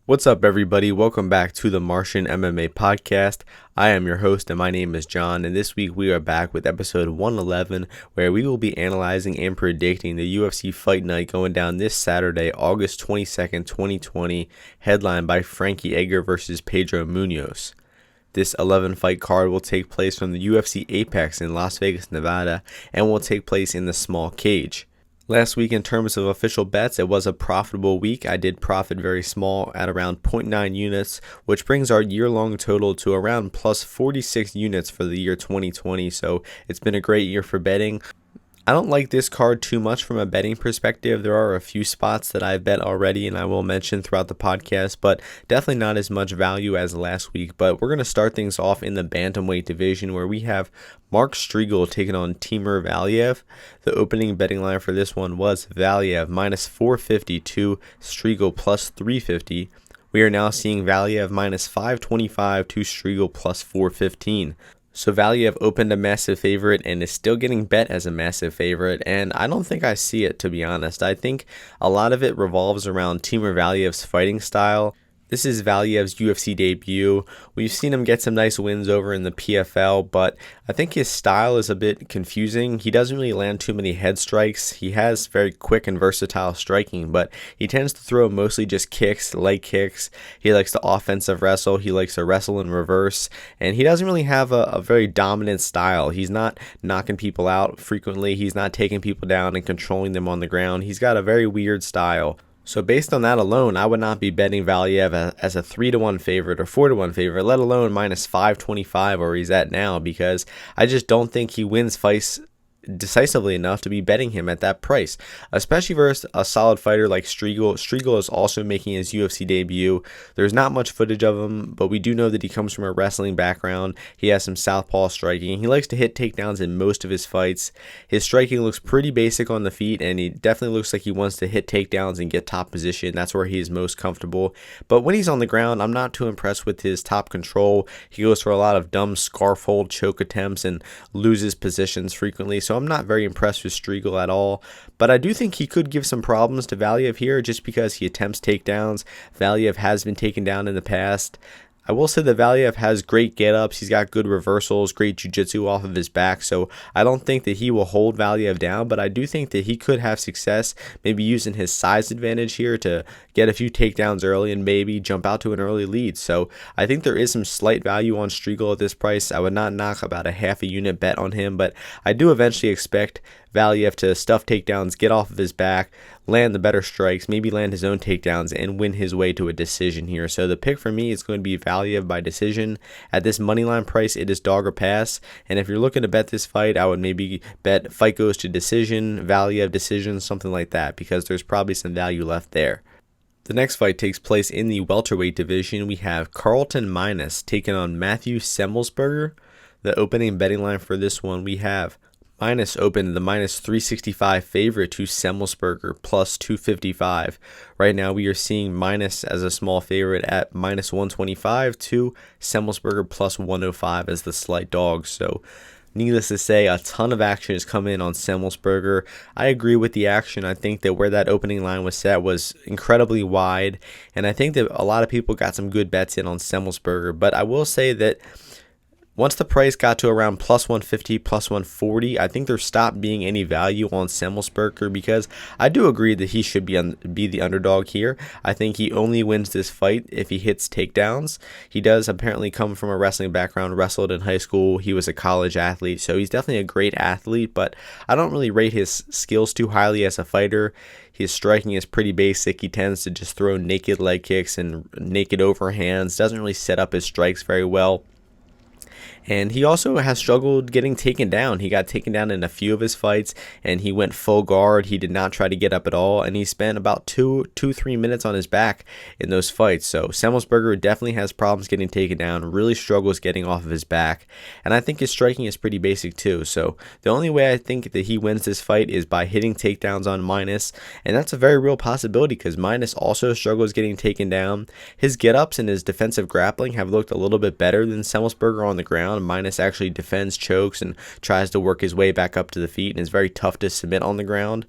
What's up, everybody? Welcome back to the Martian MMA podcast. I am your host, and my name is John, and this week we are back with episode 111, where we will be analyzing and predicting the UFC Fight Night going down this Saturday, August 22nd, 2020, headlined by Frankie Edgar versus Pedro Munhoz. This 11-fight card will take place from the UFC Apex in Las Vegas, Nevada, and will take place in the small cage. Last week, in terms of official bets, it was a profitable week. I did profit very small at around 0.9 units, which brings our year-long total to around plus 46 units for the year 2020. So it's been a great year for betting. I don't like this card too much from a betting perspective. There are a few spots that I've bet already and I will mention throughout the podcast, but definitely not as much value as last week. But we're going to start things off in the bantamweight division, where we have Mark Strigel taking on Timur-Valiev. The opening betting line for this one was Valiev minus 450 to Strigel plus 350. We are now seeing Valiev minus 525 to Strigel plus 415. So Valiev opened a massive favorite and is still getting bet as a massive favorite, and I don't think I see it, to be honest. I think a lot of it revolves around Timur-Valiev's fighting style. This is Valiev's UFC debut. We've seen him get some nice wins over in the PFL, but I think his style is a bit confusing. He doesn't really land too many head strikes. He has very quick and versatile striking, but he tends to throw mostly just kicks, leg kicks. He likes to offensive wrestle. He likes to wrestle in reverse, and he doesn't really have a very dominant style. He's not knocking people out frequently. He's not taking people down and controlling them on the ground. He's got a very weird style. So based on that alone, I would not be betting Valiev as a 3-1 favorite or 4-1 favorite, let alone minus 525 where he's at now, because I just don't think he wins fights decisively enough to be betting him at that price, especially versus a solid fighter like Strigel. Strigel is also making his UFC debut. There's not much footage of him, but we do know that he comes from a wrestling background. He has some southpaw striking. He likes to hit takedowns in most of his fights. His striking looks pretty basic on the feet, and he definitely looks like he wants to hit takedowns and get top position. That's where he is most comfortable. But when he's on the ground, I'm not too impressed with his top control. He goes for a lot of dumb scarf hold choke attempts and loses positions frequently. So I'm not very impressed with Strigel at all, but I do think he could give some problems to Valiev here just because he attempts takedowns. Valiev has been taken down in the past. I will say that Valiev has great get-ups. He's got good reversals, great jiu-jitsu off of his back, so I don't think that he will hold Valiev down, but I do think that he could have success maybe using his size advantage here to get a few takedowns early and maybe jump out to an early lead. So I think there is some slight value on Strigel at this price. I would not knock about a half a unit bet on him, but I do eventually expect Valiev to stuff takedowns, get off of his back, land the better strikes, maybe land his own takedowns, and win his way to a decision here. So the pick for me is going to be Valiev by decision. At this moneyline price, it is dog or pass. And if you're looking to bet this fight, I would maybe bet fight goes to decision, Valiev decision, something like that, because there's probably some value left there. The next fight takes place in the welterweight division. We have Carlton-Minus taking on Matthew Semelsberger. The opening betting line for this one, we have Minus opened the minus 365 favorite to Semelsberger plus 255. Right now we are seeing Minus as a small favorite at minus 125 to Semelsberger plus 105 as the slight dog. So needless to say, a ton of action has come in on Semelsberger. I agree with the action. I think that where that opening line was set was incredibly wide, and I think that a lot of people got some good bets in on Semelsberger. But I will say that once the price got to around plus 150, plus 140, I think there stopped being any value on Semelsberger, because I do agree that he should be the underdog here. I think he only wins this fight if he hits takedowns. He does apparently come from a wrestling background, wrestled in high school. He was a college athlete, so he's definitely a great athlete, but I don't really rate his skills too highly as a fighter. His striking is pretty basic. He tends to just throw naked leg kicks and naked overhands, doesn't really set up his strikes very well. And he also has struggled getting taken down. He got taken down in a few of his fights, and he went full guard. He did not try to get up at all, and he spent about 3 minutes on his back in those fights. So Semelsberger definitely has problems getting taken down, really struggles getting off of his back, and I think his striking is pretty basic too. So the only way I think that he wins this fight is by hitting takedowns on Minus, and that's a very real possibility because Minus also struggles getting taken down. His get-ups and his defensive grappling have looked a little bit better than Semelsberger on the ground. Minus actually defends, chokes, and tries to work his way back up to the feet, and is very tough to submit on the ground.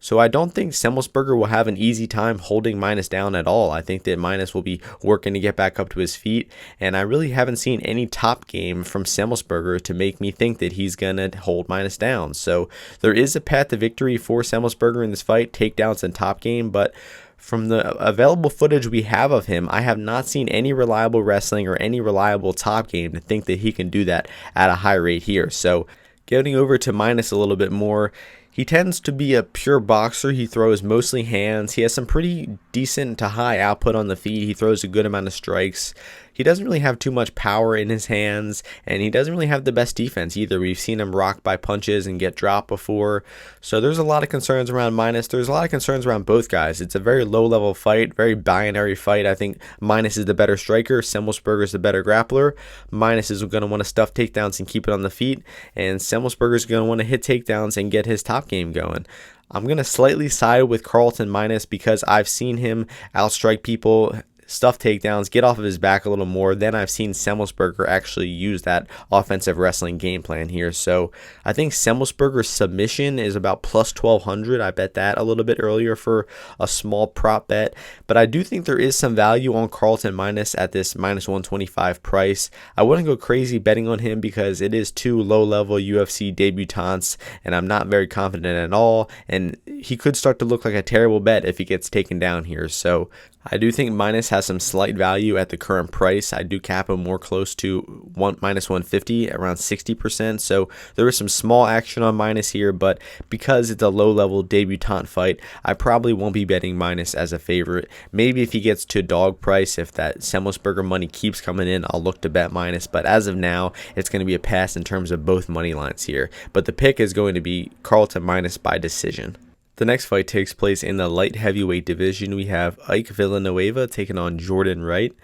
So I don't think Semelsberger will have an easy time holding Minus down at all. I think that Minus will be working to get back up to his feet, and I really haven't seen any top game from Semelsberger to make me think that he's going to hold Minus down. So there is a path to victory for Semelsberger in this fight, takedowns and top game, but from the available footage we have of him, I have not seen any reliable wrestling or any reliable top game to think that he can do that at a high rate here. So getting over to Minus a little bit more, he tends to be a pure boxer. He throws mostly hands. He has some pretty decent to high output on the feet. He throws a good amount of strikes. He doesn't really have too much power in his hands, and he doesn't really have the best defense either. We've seen him rocked by punches and get dropped before. So there's a lot of concerns around Minus. There's a lot of concerns around both guys. It's a very low-level fight, very binary fight. I think Minus is the better striker. Semelsberger is the better grappler. Minus is going to want to stuff takedowns and keep it on the feet, and Semelsberger is going to want to hit takedowns and get his top game going. I'm going to slightly side with Carlton Minus because I've seen him outstrike people, stuff takedowns, get off of his back a little more. Then I've seen Semelsberger actually use that offensive wrestling game plan here. So I think Semelsberger's submission is about plus 1,200. I bet that a little bit earlier for a small prop bet. But I do think there is some value on Carlton Minus at this minus 125 price. I wouldn't go crazy betting on him because it is two low-level UFC debutants, and I'm not very confident at all. And he could start to look like a terrible bet if he gets taken down here. So I do think Minus has some slight value at the current price. I do cap him more close to minus 150, around 60%. So there is some small action on Minus here, but because it's a low-level debutante fight, I probably won't be betting Minus as a favorite. Maybe if he gets to dog price, if that Semelsberger money keeps coming in, I'll look to bet Minus. But as of now, it's going to be a pass in terms of both money lines here. But the pick is going to be Carlton Minus by decision. The next fight takes place in the light heavyweight division. We have Ike Villanueva taking on Jordan Wright.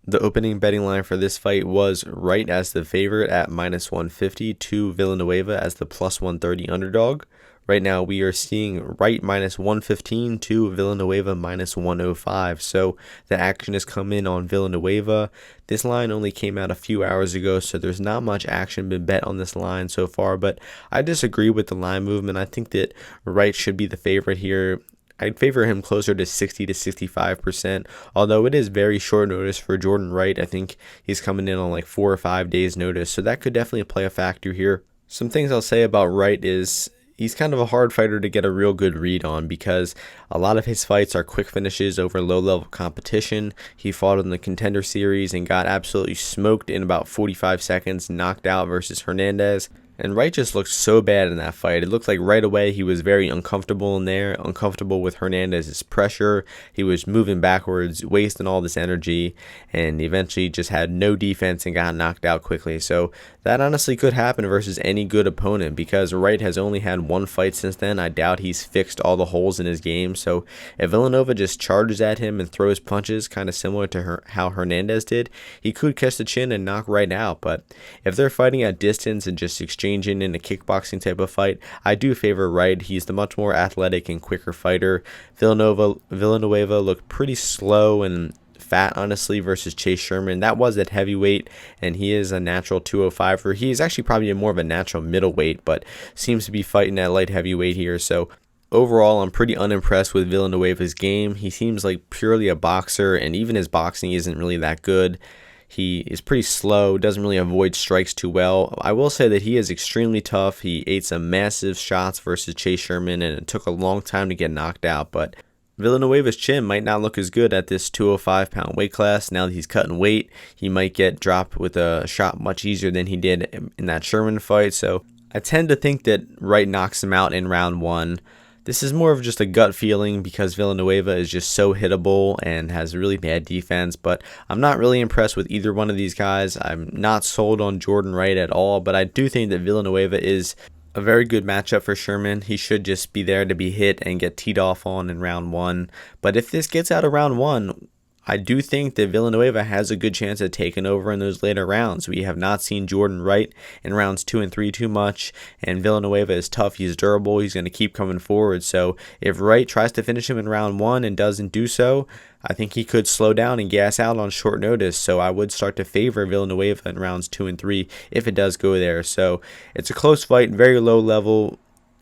The opening betting line for this fight was Wright as the favorite at minus 150 to Villanueva as the plus 130 underdog. Right now we are seeing Wright minus 115 to Villanueva minus 105. So the action has come in on Villanueva. This line only came out a few hours ago, so there's not much action been bet on this line so far. But I disagree with the line movement. I think that Wright should be the favorite here. I'd favor him closer to 60 to 65%, although it is very short notice for Jordan Wright. I think he's coming in on like 4 or 5 days notice, so that could definitely play a factor here. Some things I'll say about Wright is he's kind of a hard fighter to get a real good read on because a lot of his fights are quick finishes over low-level competition. He fought in the Contender Series and got absolutely smoked in about 45 seconds, knocked out versus Hernandez. And Wright just looked so bad in that fight. It looked like right away he was very uncomfortable in there, uncomfortable with Hernandez's pressure. He was moving backwards, wasting all this energy, and eventually just had no defense and got knocked out quickly. So that honestly could happen versus any good opponent because Wright has only had one fight since then. I doubt he's fixed all the holes in his game. So if Villanueva just charges at him and throws punches, kind of similar to how Hernandez did, he could catch the chin and knock Wright out. But if they're fighting at distance and just exchanging in a kickboxing type of fight, I do favor Wright. He's the much more athletic and quicker fighter. Villanueva looked pretty slow and fat, honestly, versus Chase Sherman. That was at heavyweight, and he is a natural 205er. He is actually probably more of a natural middleweight, but seems to be fighting at light heavyweight here. So overall, I'm pretty unimpressed with Villanueva's game. He seems like purely a boxer, and even his boxing isn't really that good. He is pretty slow, doesn't really avoid strikes too well. I will say that he is extremely tough. He ate some massive shots versus Chase Sherman, and it took a long time to get knocked out. But Villanueva's chin might not look as good at this 205-pound weight class. Now that he's cutting weight, he might get dropped with a shot much easier than he did in that Sherman fight. So I tend to think that Wright knocks him out in round one. This is more of just a gut feeling because Villanueva is just so hittable and has really bad defense, but I'm not really impressed with either one of these guys. I'm not sold on Jordan Wright at all, but I do think that Villanueva is a very good matchup for Sherman. He should just be there to be hit and get teed off on in round one. But if this gets out of round one, I do think that Villanueva has a good chance of taking over in those later rounds. We have not seen Jordan Wright in rounds 2 and 3 too much, and Villanueva is tough. He's durable. He's going to keep coming forward. So if Wright tries to finish him in round one and doesn't do so, I think he could slow down and gas out on short notice. So I would start to favor Villanueva in rounds 2 and 3 if it does go there. So it's a close fight, very low level.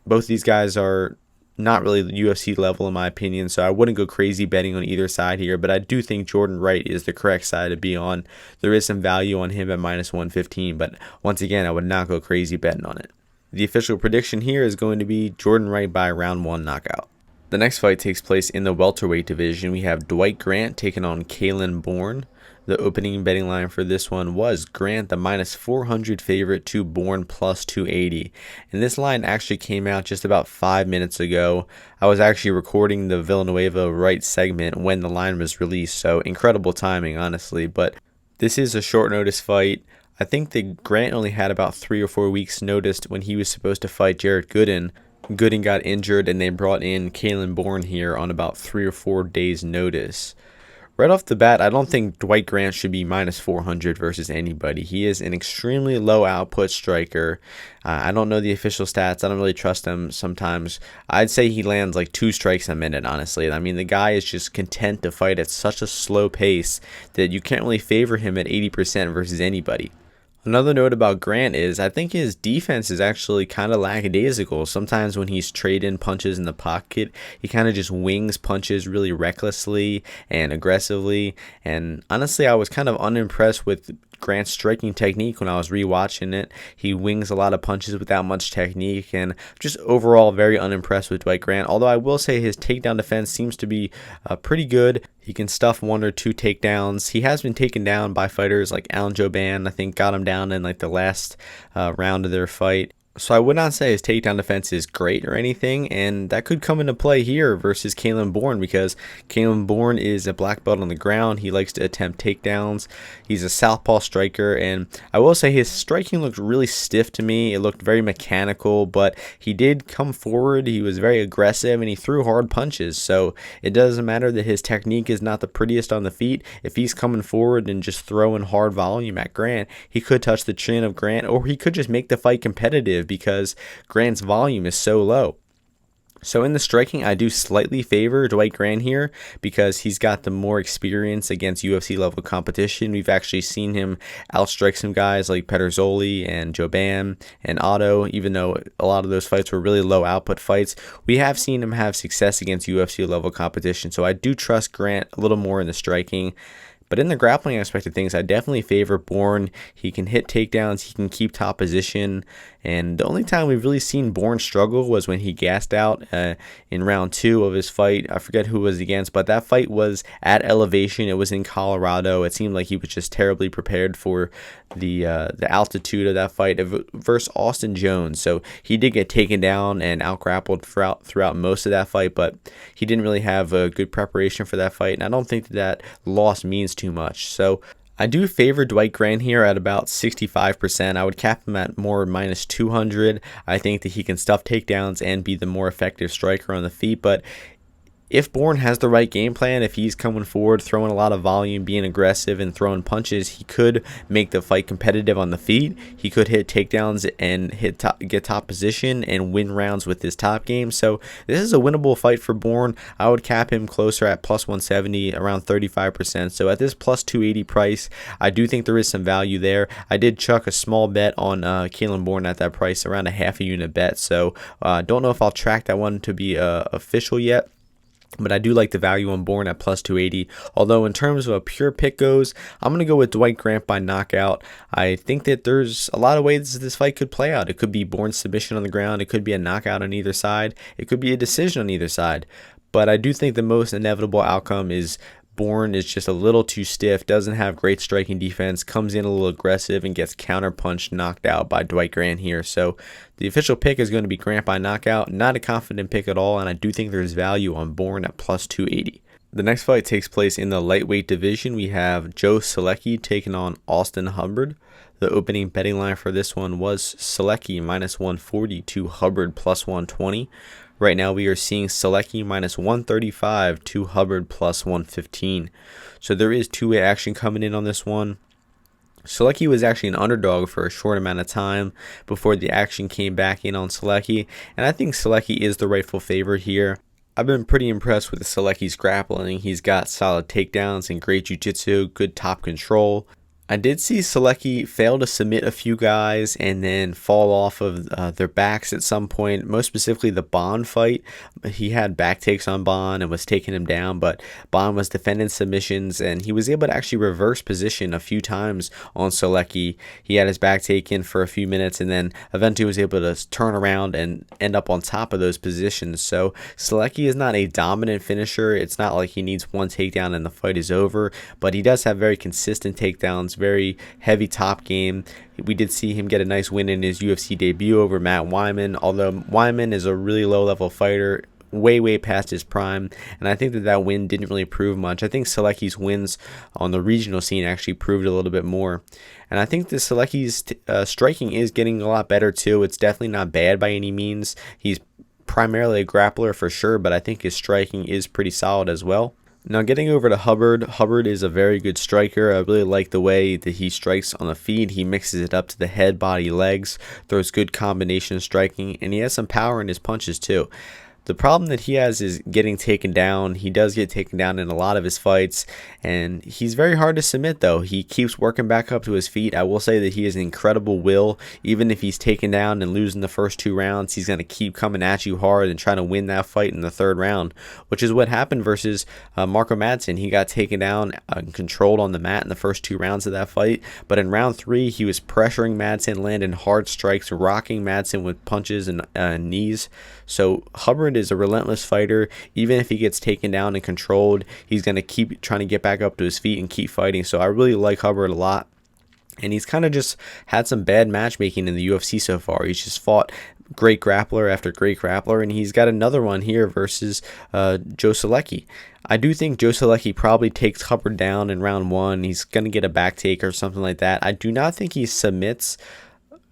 Both these guys are not really the UFC level in my opinion, so I wouldn't go crazy betting on either side here, but I do think Jordan Wright is the correct side to be on. There is some value on him at minus 115, but once again, I would not go crazy betting on it. The official prediction here is going to be Jordan Wright by round 1 knockout. The next fight takes place in the welterweight division. We have Dwight Grant taking on Kalen Bourne. The opening betting line for this one was Grant, the minus 400 favorite, to Bourne plus 280. And this line actually came out just about 5 minutes ago. I was actually recording the Villanueva Wright segment when the line was released, so incredible timing, honestly. But this is a short notice fight. I think that Grant only had about 3 or 4 weeks notice when he was supposed to fight Jared Gooden. Gooden got injured and they brought in Kalen Bourne here on about 3 or 4 days notice. Right off the bat, I don't think Dwight Grant should be minus 400 versus anybody. He is an extremely low output striker. I don't know the official stats. I don't really trust him sometimes. I'd say he lands like 2 strikes a minute, honestly. I mean, the guy is just content to fight at such a slow pace that you can't really favor him at 80% versus anybody. Another note about Grant is I think his defense is actually kind of lackadaisical. Sometimes when he's trading punches in the pocket, he kind of just wings punches really recklessly and aggressively. And honestly, I was kind of unimpressed with Grant's striking technique when I was rewatching it. He wings a lot of punches without much technique, and just overall very unimpressed with Dwight Grant. Although I will say his takedown defense seems to be pretty good. He can stuff 1 or 2 takedowns. He has been taken down by fighters like Alan Jouban. I think got him down in like the last round of their fight. So I would not say his takedown defense is great or anything, and that could come into play here versus Kalen Bourne, because Kalen Bourne is a black belt on the ground. He likes to attempt takedowns. He's a southpaw striker, and I will say his striking looked really stiff to me. It looked very mechanical, but he did come forward. He was very aggressive, and he threw hard punches. So it doesn't matter that his technique is not the prettiest on the feet. If he's coming forward and just throwing hard volume at Grant, he could touch the chin of Grant, or he could just make the fight competitive, because Grant's volume is so low. So in the striking, I do slightly favor Dwight Grant here because he's got the more experience against UFC level competition. We've actually seen him outstrike some guys like Pedersoli and Jouban and Otto, even though a lot of those fights were really low output fights. We have seen him have success against UFC level competition, so I do trust Grant a little more in the striking. But in the grappling aspect of things, I definitely favor Bourne. He can hit takedowns. He can keep top position. And the only time we've really seen Bourne struggle was when he gassed out in round 2 of his fight. I forget who it was against, but that fight was at elevation. It was in Colorado. It seemed like he was just terribly prepared for the altitude of that fight versus Austin Jones. So he did get taken down and out-grappled throughout most of that fight, but he didn't really have a good preparation for that fight. And I don't think that loss means too much. So I do favor Dwight Grant here at about 65%. I would cap him at more minus 200. I think that he can stuff takedowns and be the more effective striker on the feet, but if Bourne has the right game plan, if he's coming forward, throwing a lot of volume, being aggressive, and throwing punches, he could make the fight competitive on the feet. He could hit takedowns and get top position and win rounds with his top game. So this is a winnable fight for Bourne. I would cap him closer at plus 170, around 35%. So at this plus 280 price, I do think there is some value there. I did chuck a small bet on Kalen Bourne at that price, around a half a unit bet. So don't know if I'll track that one to be official yet. But I do like the value on Bourne at plus 280. Although in terms of a pure pick goes, I'm going to go with Dwight Grant by knockout. I think that there's a lot of ways this fight could play out. It could be Bourne's submission on the ground. It could be a knockout on either side. It could be a decision on either side. But I do think the most inevitable outcome is Bourne is just a little too stiff, doesn't have great striking defense, comes in a little aggressive, and gets counterpunched, knocked out by Dwight Grant here. So the official pick is going to be Grant by knockout. Not a confident pick at all, and I do think there's value on Bourne at plus 280. The next fight takes place in the lightweight division. We have Joe-Solecki taking on Austin Hubbard. The opening betting line for this one was Solecki minus 140 to Hubbard plus 120. Right now we are seeing Solecki minus 135 to Hubbard plus 115. So there is two-way action coming in on this one. Solecki was actually an underdog for a short amount of time before the action came back in on Solecki, and I think Solecki is the rightful favorite here. I've been pretty impressed with Solecki's grappling. He's got solid takedowns and great jiu-jitsu, good top control. I did see Solecki fail to submit a few guys and then fall off of their backs at some point, most specifically the Bond fight. He had back takes on Bond and was taking him down, but Bond was defending submissions and he was able to actually reverse position a few times on Solecki. He had his back taken for a few minutes and then eventually was able to turn around and end up on top of those positions. So Solecki is not a dominant finisher. It's not like he needs one takedown and the fight is over, but he does have very consistent takedowns, very heavy top game. We did see him get a nice win in his UFC debut over Matt Wiman, although Wiman is a really low-level fighter, way past his prime, and I think that win didn't really prove much. I think Solecki's wins on the regional scene actually proved a little bit more, and I think that Solecki's striking is getting a lot better too. It's definitely not bad by any means. He's primarily a grappler for sure, but I think his striking is pretty solid as well. Now getting over to Hubbard. Hubbard is a very good striker. I really like the way that he strikes on the feet. He mixes it up to the head, body, legs, throws good combination striking, and he has some power in his punches too. The problem that he has is getting taken down. He does get taken down in a lot of his fights, and he's very hard to submit though. He keeps working back up to his feet. I will say that he has an incredible will. Even if he's taken down and losing the first 2 rounds, he's going to keep coming at you hard and trying to win that fight in the 3rd round, which is what happened versus Marco Madsen. He got taken down and controlled on the mat in the first 2 rounds of that fight, but in round 3, he was pressuring Madsen, landing hard strikes, rocking Madsen with punches and knees. So Hubbard is a relentless fighter. Even if he gets taken down and controlled, he's going to keep trying to get back up to his feet and keep fighting. So I really like Hubbard a lot. And he's kind of just had some bad matchmaking in the UFC so far. He's just fought great grappler after great grappler, and he's got another one here versus Joe Solecki. I do think Joe Solecki probably takes Hubbard down in round 1. He's going to get a back take or something like that. I do not think he submits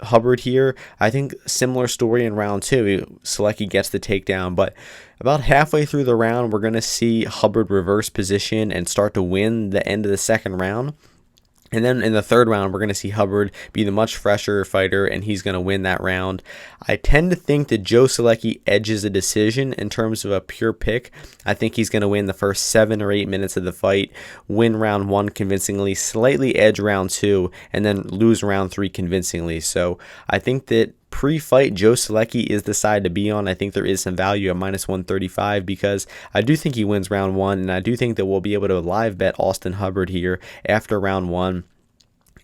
Hubbard here. I think similar story in round 2. Solecki gets the takedown, but about halfway through the round, we're going to see Hubbard reverse position and start to win the end of the 2nd round. And then in the 3rd round, we're going to see Hubbard be the much fresher fighter, and he's going to win that round. I tend to think that Joe Solecki edges a decision in terms of a pure pick. I think he's going to win the first 7 or 8 minutes of the fight, win round 1 convincingly, slightly edge round 2, and then lose round 3 convincingly. So I think that pre-fight, Joe Solecki is the side to be on. I think there is some value at -135 because I do think he wins round 1, and I do think that we'll be able to live bet Austin Hubbard here after round 1.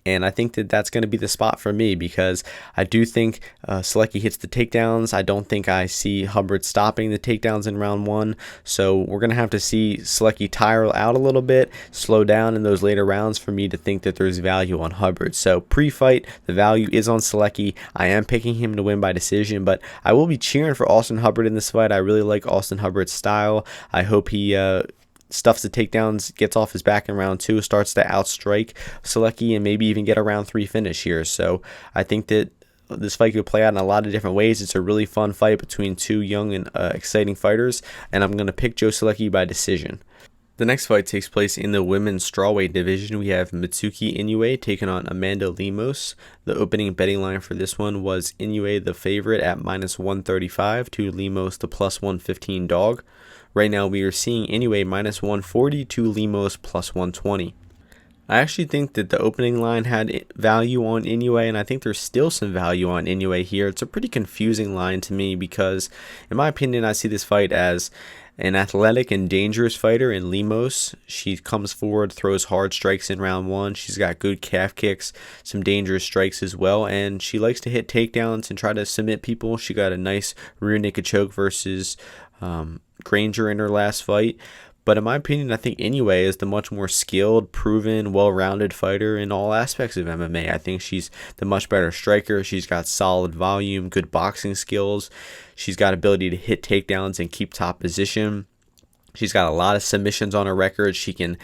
And I think that that's going to be the spot for me because I do think Solecki hits the takedowns. I don't think I see Hubbard stopping the takedowns in round 1. So we're going to have to see Solecki tire out a little bit, slow down in those later rounds for me to think that there's value on Hubbard. So pre-fight, the value is on Solecki. I am picking him to win by decision, but I will be cheering for Austin Hubbard in this fight. I really like Austin Hubbard's style. I hope he stuffs the takedowns, gets off his back in round 2, starts to outstrike Solecki, and maybe even get a round 3 finish here. So I think that this fight could play out in a lot of different ways. It's a really fun fight between 2 young and exciting fighters, and I'm going to pick Joe Solecki by decision. The next fight takes place in the women's strawweight division. We have Mitsuki Inoue taking on Amanda Lemos. The opening betting line for this one was Inoue the favorite at -135 to Lemos the +115 dog. Right now we are seeing Inoue -140 to Lemos +120. I actually think that the opening line had value on Inoue, and I think there's still some value on Inoue here. It's a pretty confusing line to me because, in my opinion, I see this fight as an athletic and dangerous fighter in Lemos. She comes forward, throws hard strikes in round 1. She's got good calf kicks, some dangerous strikes as well, and she likes to hit takedowns and try to submit people. She got a nice rear naked choke versus Granger in her last fight. But in my opinion, I think Inoue is the much more skilled, proven, well-rounded fighter in all aspects of MMA. I think she's the much better striker. She's got solid volume, good boxing skills. She's got ability to hit takedowns and keep top position. She's got a lot of submissions on her record. She can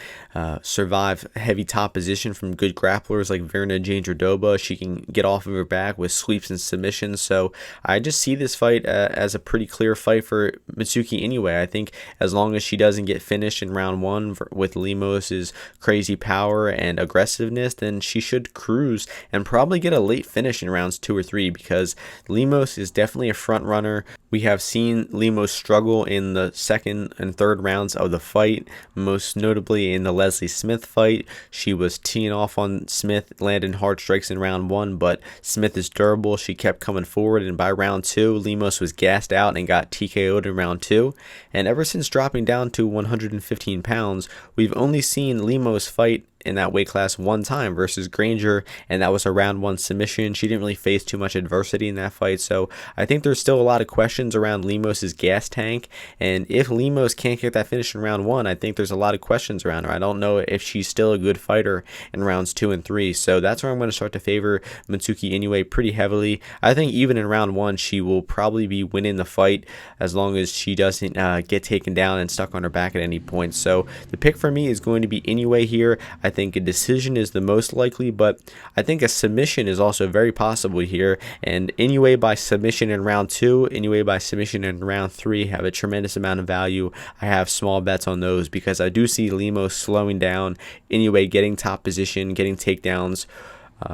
survive heavy top position from good grapplers like Virna Jandiroba. She can get off of her back with sweeps and submissions. So I just see this fight as a pretty clear fight for Mitsuki Inoue. I think as long as she doesn't get finished in round 1 with Lemos' crazy power and aggressiveness, then she should cruise and probably get a late finish in rounds 2 or 3 because Lemos is definitely a front runner. We have seen Lemos struggle in the 2nd and 3rd rounds of the fight, most notably in the Leslie Smith fight. She was teeing off on Smith, landing hard strikes in round 1, but Smith is durable. She kept coming forward, and by round 2, Lemos was gassed out and got TKO'd in round 2. And ever since dropping down to 115 pounds, we've only seen Lemos fight in that weight class one time versus Granger, and that was a round 1 submission. She didn't really face too much adversity in that fight, so I think there's still a lot of questions around Lemos's gas tank, and if Lemos can't get that finish in round 1, I think there's a lot of questions around her. I don't know if she's still a good fighter in rounds 2 and 3, so that's where I'm going to start to favor Mitsuki Inoue pretty heavily. I think even in round 1, she will probably be winning the fight as long as she doesn't get taken down and stuck on her back at any point. So the pick for me is going to be Inoue here. I think a decision is the most likely, but I think a submission is also very possible here, and Inoue by submission in round 2, Inoue by submission in round 3 have a tremendous amount of value. I have small bets on those because I do see Lemos slowing down, Inoue getting top position, getting takedowns.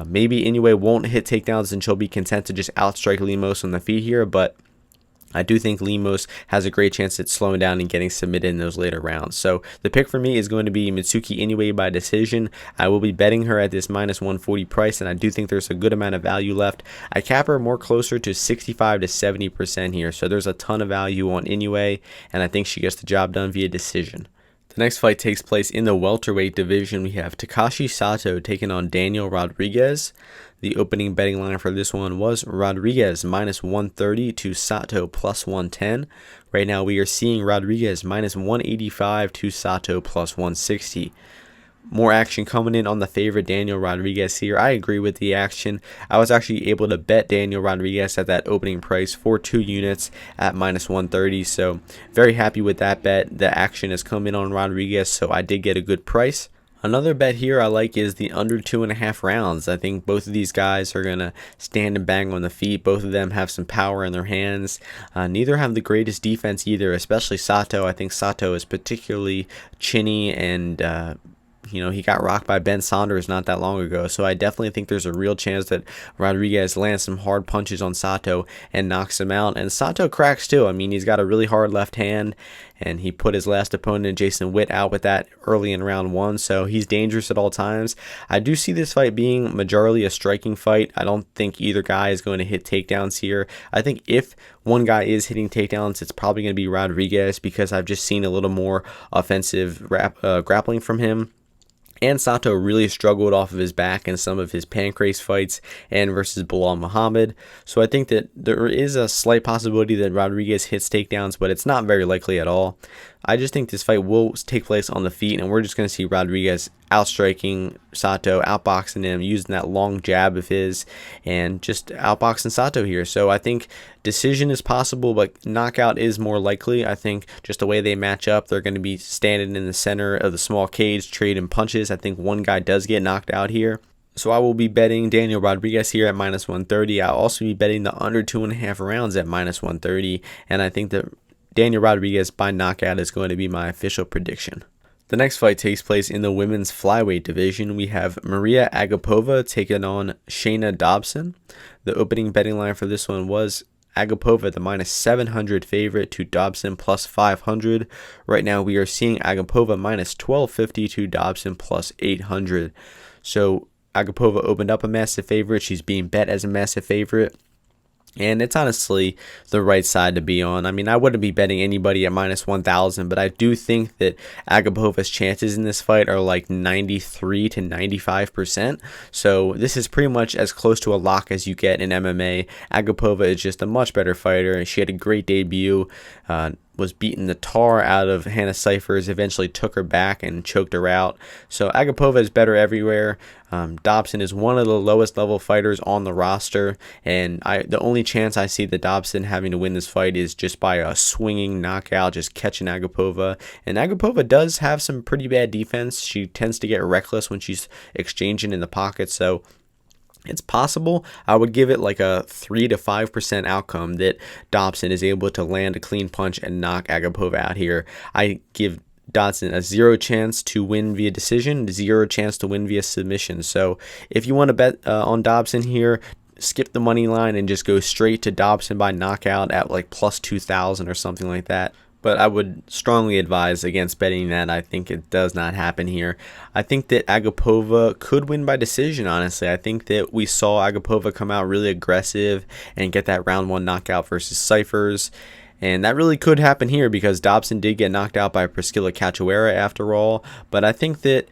Maybe Inoue won't hit takedowns and she'll be content to just outstrike Lemos on the feet here, but I do think Lemos has a great chance at slowing down and getting submitted in those later rounds. So the pick for me is going to be Mitsuki Inoue by decision. I will be betting her at this minus 140 price, and I do think there's a good amount of value left. I cap her more closer to 65 to 70% here, so there's a ton of value on Inoue, and I think she gets the job done via decision. The next fight takes place in the welterweight division. We have Takashi Sato taking on Daniel Rodriguez. The opening betting line for this one was Rodriguez minus 130 to Sato plus 110. Right now we are seeing Rodriguez minus 185 to Sato plus 160. More action coming in on the favorite Daniel Rodriguez here. I agree with the action. I was actually able to bet Daniel Rodriguez at that opening price for 2 units at minus 130. So very happy with that bet. The action has come in on Rodriguez, so I did get a good price. Another bet here I like is the under 2.5 rounds. I think both of these guys are going to stand and bang on the feet. Both of them have some power in their hands. Neither have the greatest defense either, especially Sato. I think Sato is particularly chinny and he got rocked by Ben Saunders not that long ago, so I definitely think there's a real chance that Rodriguez lands some hard punches on Sato and knocks him out. And Sato cracks too. I mean, he's got a really hard left hand, and he put his last opponent, Jason Witt, out with that early in round 1, so he's dangerous at all times. I do see this fight being majorly a striking fight. I don't think either guy is going to hit takedowns here. I think if one guy is hitting takedowns, it's probably going to be Rodriguez because I've just seen a little more offensive grappling from him. And Sato really struggled off of his back in some of his pancrase fights and versus Bilal Muhammad. So I think that there is a slight possibility that Rodriguez hits takedowns, but it's not very likely at all. I just think this fight will take place on the feet, and we're just going to see Rodriguez outstriking Sato, outboxing him, using that long jab of his, and just outboxing Sato here. So I think decision is possible, but knockout is more likely. I think just the way they match up, they're going to be standing in the center of the small cage, trading punches. I think one guy does get knocked out here. So I will be betting Daniel Rodriguez here at minus 130. I'll also be betting the under 2.5 rounds at minus 130, and I think that Daniel Rodriguez by knockout is going to be my official prediction. The next fight takes place in the women's flyweight division. We have Maria Agapova taking on Shayna Dobson. The opening betting line for this one was Agapova, the minus 700 favorite, to Dobson plus 500. Right now we are seeing Agapova minus 1250 to Dobson plus 800. So Agapova opened up a massive favorite. She's being bet as a massive favorite, and it's honestly the right side to be on. I mean, I wouldn't be betting anybody at minus 1,000, but I do think that Agapova's chances in this fight are like 93 to 95%. So this is pretty much as close to a lock as you get in MMA. Agapova is just a much better fighter, and she had a great debut. Was beating the tar out of Hannah Cyphers, eventually took her back and choked her out. So Agapova is better everywhere. Dobson is one of the lowest level fighters on the roster, and the only chance I see that Dobson having to win this fight is just by a swinging knockout, just catching Agapova. And Agapova does have some pretty bad defense. She tends to get reckless when she's exchanging in the pocket, so it's possible. I would give it like a 3 to 5% outcome that Dobson is able to land a clean punch and knock Agapova out here. I give Dobson a 0 chance to win via decision, 0 chance to win via submission. So if you want to bet on Dobson here, skip the money line and just go straight to Dobson by knockout at like plus 2,000 or something like that. but I would strongly advise against betting that. I think it does not happen here. I think that Agapova could win by decision, honestly. I think that we saw Agapova come out really aggressive and get that round 1 knockout versus Cyphers. And that really could happen here because Dobson did get knocked out by Priscilla Cachoeira after all. But I think that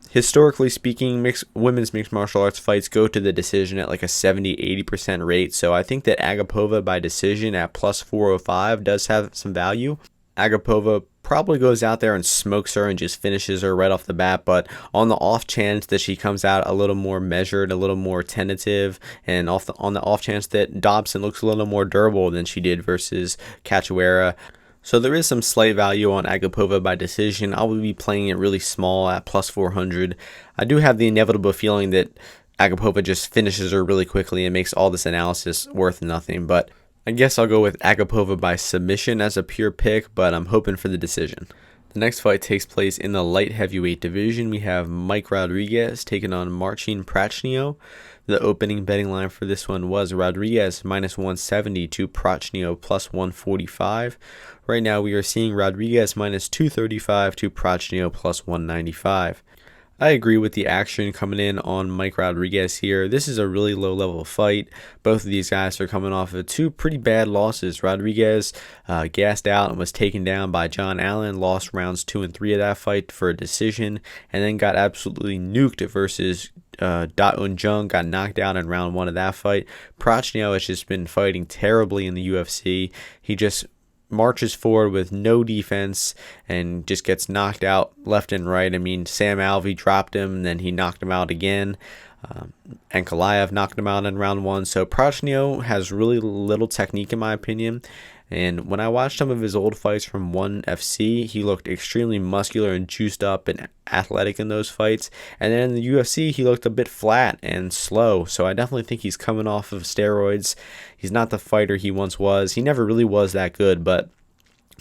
historically speaking, women's mixed martial arts fights go to the decision at like a 70-80% rate. So I think that Agapova by decision at plus 405 does have some value. Agapova probably goes out there and smokes her and just finishes her right off the bat, but on the off chance that she comes out a little more measured, a little more tentative, and on the off chance that Dobson looks a little more durable than she did versus Cachoeira. So there is some slight value on Agapova by decision. I will be playing it really small at plus 400. I do have the inevitable feeling that Agapova just finishes her really quickly and makes all this analysis worth nothing, but I guess I'll go with Agapova by submission as a pure pick, but I'm hoping for the decision. The next fight takes place in the light heavyweight division. We have Mike Rodriguez taking on Marcin Prachnio. The opening betting line for this one was Rodriguez minus 170 to Prachnio plus 145. Right now we are seeing Rodriguez minus 235 to Prachnio plus 195. I agree with the action coming in on Mike Rodriguez here. This is a really low-level fight. Both of these guys are coming off of 2 pretty bad losses. Rodriguez gassed out and was taken down by John Allen, lost rounds 2 and 3 of that fight for a decision, and then got absolutely nuked versus Da Un Jung, got knocked out in round 1 of that fight. Prachnio has just been fighting terribly in the UFC. He just marches forward with no defense and just gets knocked out left and right. I mean, Sam Alvey dropped him, and then he knocked him out again. Ankalaev knocked him out in round 1. So Prachnio has really little technique in my opinion. And when I watched some of his old fights from ONE FC, he looked extremely muscular and juiced up and athletic in those fights. And then in the UFC, he looked a bit flat and slow. So I definitely think he's coming off of steroids. He's not the fighter he once was. He never really was that good, but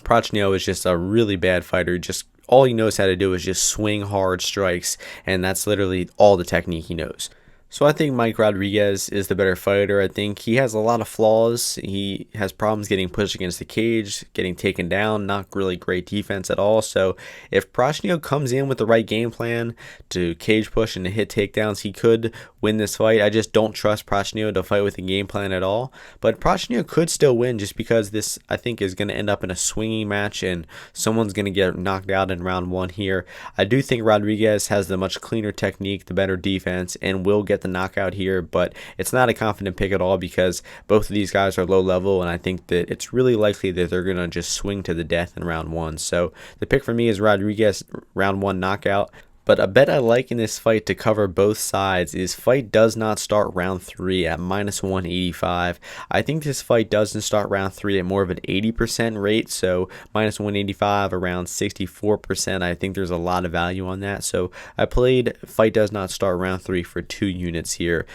Prachnio is just a really bad fighter. Just all he knows how to do is just swing hard strikes, and that's literally all the technique he knows. So I think Mike Rodriguez is the better fighter. I think he has a lot of flaws. He has problems getting pushed against the cage, getting taken down, not really great defense at all. So if Prachnio comes in with the right game plan to cage push and to hit takedowns, he could win this fight. I just don't trust Prachnio to fight with a game plan at all. But Prachnio could still win just because this, I think, is going to end up in a swinging match and someone's going to get knocked out in round 1 here. I do think Rodriguez has the much cleaner technique, the better defense, and will get the knockout here, but it's not a confident pick at all because both of these guys are low level, and I think that it's really likely that they're going to just swing to the death in round 1. So the pick for me is Rodriguez round 1 knockout. But a bet I like in this fight to cover both sides is fight does not start round 3 at minus 185. I think this fight doesn't start round 3 at more of an 80% rate, so minus 185 around 64%. I think there's a lot of value on that. So I played fight does not start round 3 for 2 units here.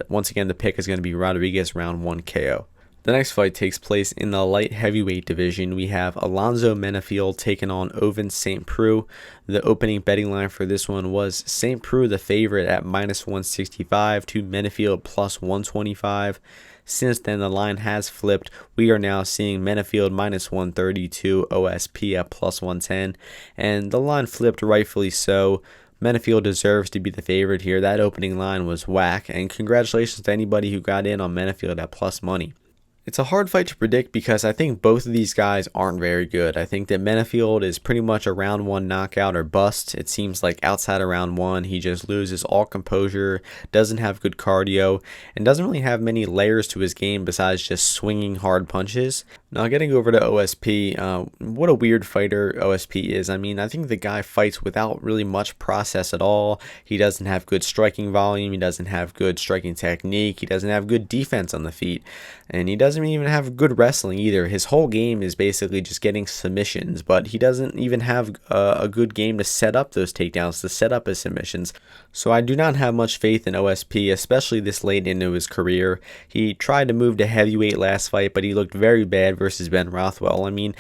Once again, the pick is going to be Rodriguez round 1 KO. The next fight takes place in the light heavyweight division. We have Alonzo-Menifield taking on Ovince St. Preux. The opening betting line for this one was St. Preux the favorite at minus 165 to Menifield plus 125. Since then, the line has flipped. We are now seeing Menifield minus 130 to OSP at plus 110. And the line flipped rightfully so. Menifield deserves to be the favorite here. That opening line was whack. And congratulations to anybody who got in on Menifield at plus money. It's a hard fight to predict because I think both of these guys aren't very good. I think that Menifield is pretty much a round 1 knockout or bust. It seems like outside of round 1, he just loses all composure, doesn't have good cardio, and doesn't really have many layers to his game besides just swinging hard punches. Now getting over to OSP, what a weird fighter OSP is. I mean, I think the guy fights without really much process at all. He doesn't have good striking volume. He doesn't have good striking technique. He doesn't have good defense on the feet. And he doesn't even have good wrestling either. His whole game is basically just getting submissions, but he doesn't even have a good game to set up those takedowns, to set up his submissions. So I do not have much faith in OSP, especially this late into his career. He tried to move to heavyweight last fight, but he looked very bad versus Ben Rothwell. I mean,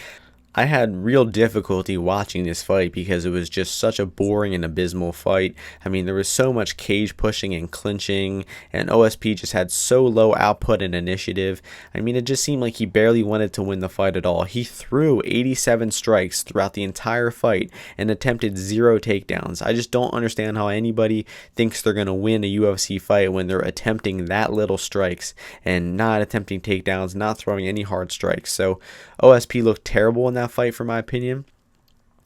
I had real difficulty watching this fight because it was just such a boring and abysmal fight. I mean, there was so much cage pushing and clinching, and OSP just had so low output and initiative. I mean, it just seemed like he barely wanted to win the fight at all. He threw 87 strikes throughout the entire fight and attempted 0 takedowns. I just don't understand how anybody thinks they're going to win a UFC fight when they're attempting that little strikes and not attempting takedowns, not throwing any hard strikes. So OSP looked terrible in that fight, for my opinion.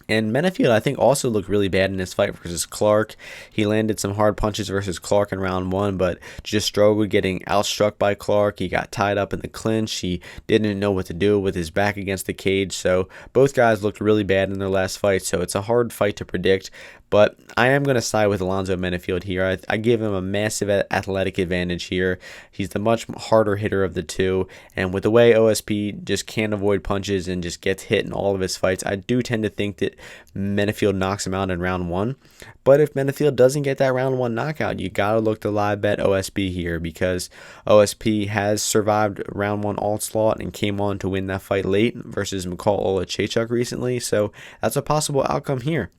And Menifield, I think, also looked really bad in this fight versus Clark. He landed some hard punches versus Clark in round 1, but just struggled getting outstruck by Clark. He got tied up in the clinch. He didn't know what to do with his back against the cage. So both guys looked really bad in their last fight. So it's a hard fight to predict. But I am going to side with Alonzo Menifield here. I give him a massive athletic advantage here. He's the much harder hitter of the two. And with the way OSP just can't avoid punches and just gets hit in all of his fights, I do tend to think that Menifield knocks him out in round 1. But if Menifield doesn't get that round 1 knockout, you got to look to live bet OSP here, because OSP has survived round 1 onslaught and came on to win that fight late versus Mikhail Olachechuk recently. So that's a possible outcome here.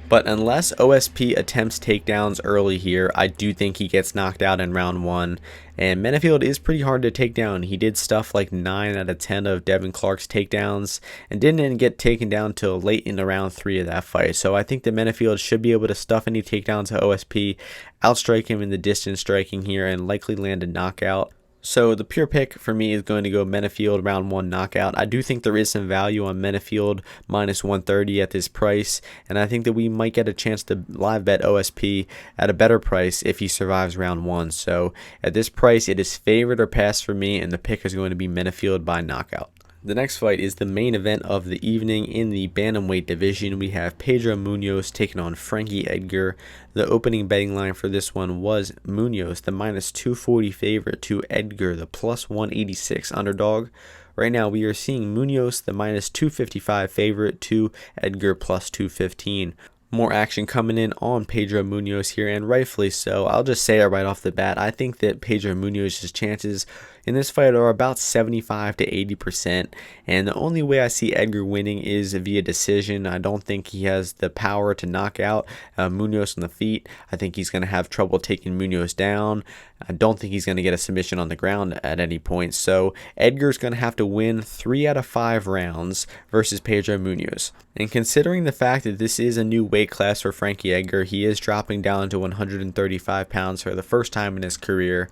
But unless OSP attempts takedowns early here, I do think he gets knocked out in round 1. And Menifield is pretty hard to take down. He did stuff like 9 out of 10 of Devin Clark's takedowns and didn't get taken down till late in the round 3 of that fight. So I think that Menifield should be able to stuff any takedowns to OSP, outstrike him in the distance striking here, and likely land a knockout. So the pure pick for me is going to go Menifield round 1 knockout. I do think there is some value on Menifield minus 130 at this price, and I think that we might get a chance to live bet OSP at a better price if he survives round 1. So at this price, it is favorite or pass for me, and the pick is going to be Menifield by knockout. The next fight is the main event of the evening in the bantamweight division. We have Pedro Munhoz taking on Frankie Edgar. The opening betting line for this one was Munhoz, the minus 240 favorite, to Edgar, the plus 186 underdog. Right now we are seeing Munhoz, the minus 255 favorite, to Edgar plus 215. More action coming in on Pedro Munhoz here, and rightfully so. I'll just say it right off the bat. I think that Pedro Munhoz's chances in this fight are about 75 to 80%, and the only way I see Edgar winning is via decision. I don't think he has the power to knock out Munhoz on the feet. I think he's going to have trouble taking Munhoz down. I don't think he's going to get a submission on the ground at any point. So Edgar's going to have to win 3 out of 5 rounds versus Pedro Munhoz. And considering the fact that this is a new weight class for Frankie Edgar, he is dropping down to 135 pounds for the first time in his career.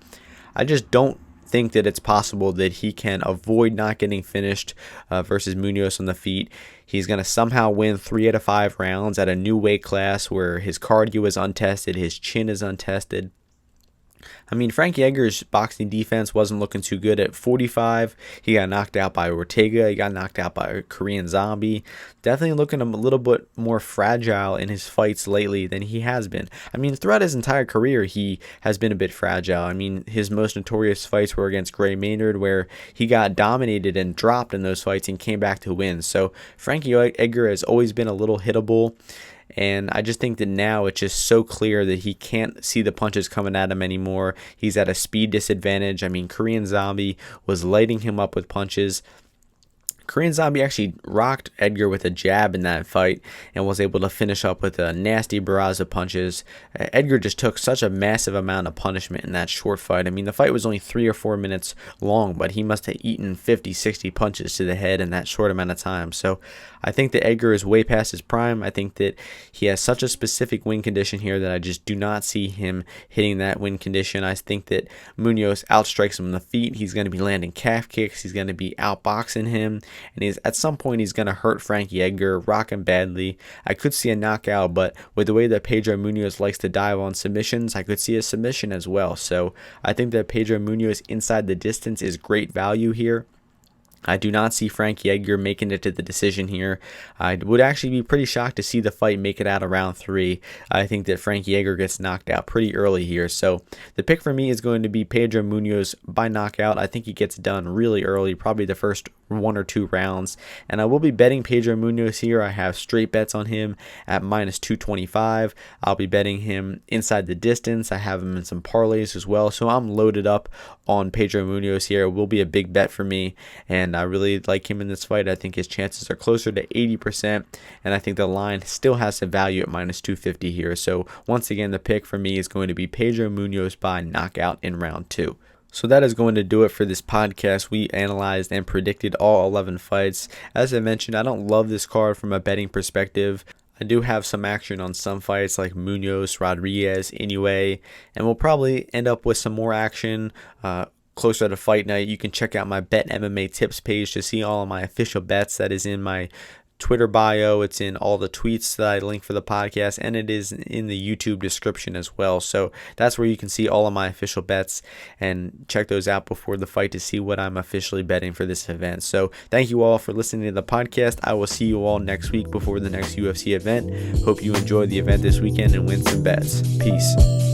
I just don't think that it's possible that he can avoid not getting finished versus Munhoz on the feet. He's going to somehow win 3 out of 5 rounds at a new weight class where his cardio is untested, his chin is untested. I mean, Frankie Edgar's boxing defense wasn't looking too good at 45. He got knocked out by Ortega. He got knocked out by a Korean Zombie. Definitely looking a little bit more fragile in his fights lately than he has been. I mean, throughout his entire career, he has been a bit fragile. I mean, his most notorious fights were against Gray Maynard, where he got dominated and dropped in those fights and came back to win. So Frankie Edgar has always been a little hittable. And I just think that now it's just so clear that he can't see the punches coming at him anymore. He's at a speed disadvantage. I mean, Korean Zombie was lighting him up with punches. Korean Zombie actually rocked Edgar with a jab in that fight and was able to finish up with a nasty barrage of punches. Edgar just took such a massive amount of punishment in that short fight. I mean, the fight was only 3 or 4 minutes long, but he must have eaten 50, 60 punches to the head in that short amount of time. So I think that Edgar is way past his prime. I think that he has such a specific win condition here that I just do not see him hitting that win condition. I think that Munhoz outstrikes him on the feet. He's going to be landing calf kicks. He's going to be outboxing him. And at some point he's going to hurt Frankie Edgar, rock him badly. I could see a knockout, but with the way that Pedro Munhoz likes to dive on submissions, I could see a submission as well. So I think that Pedro Munhoz inside the distance is great value here. I do not see Frankie Edgar making it to the decision here. I would actually be pretty shocked to see the fight make it out of round 3. I think that Frankie Edgar gets knocked out pretty early here. So the pick for me is going to be Pedro Munhoz by knockout. I think he gets done really early, probably the first 1 or 2 rounds. And I will be betting Pedro Munhoz here. I have straight bets on him at minus 225. I'll be betting him inside the distance. I have him in some parlays as well. So I'm loaded up on Pedro Munhoz here. It will be a big bet for me, and I really like him in this fight. I think his chances are closer to 80%, and I think the line still has some value at minus 250 here. So once again, the pick for me is going to be Pedro Munhoz by knockout in round 2. So that is going to do it for this podcast. We analyzed and predicted all 11 fights. As I mentioned, I don't love this card from a betting perspective. I do have some action on some fights like Munhoz, Rodriguez, Inoue, and we'll probably end up with some more action closer to fight night. You can check out my Bet MMA tips page to see all of my official bets. That is in my Twitter bio, it's in all the tweets that I link for the podcast, and it is in the YouTube description as well. So that's where you can see all of my official bets and check those out before the fight to see what I'm officially betting for this event. So thank you all for listening to the podcast. I will see you all next week before the next UFC event. Hope you enjoy the event this weekend and win some bets. Peace.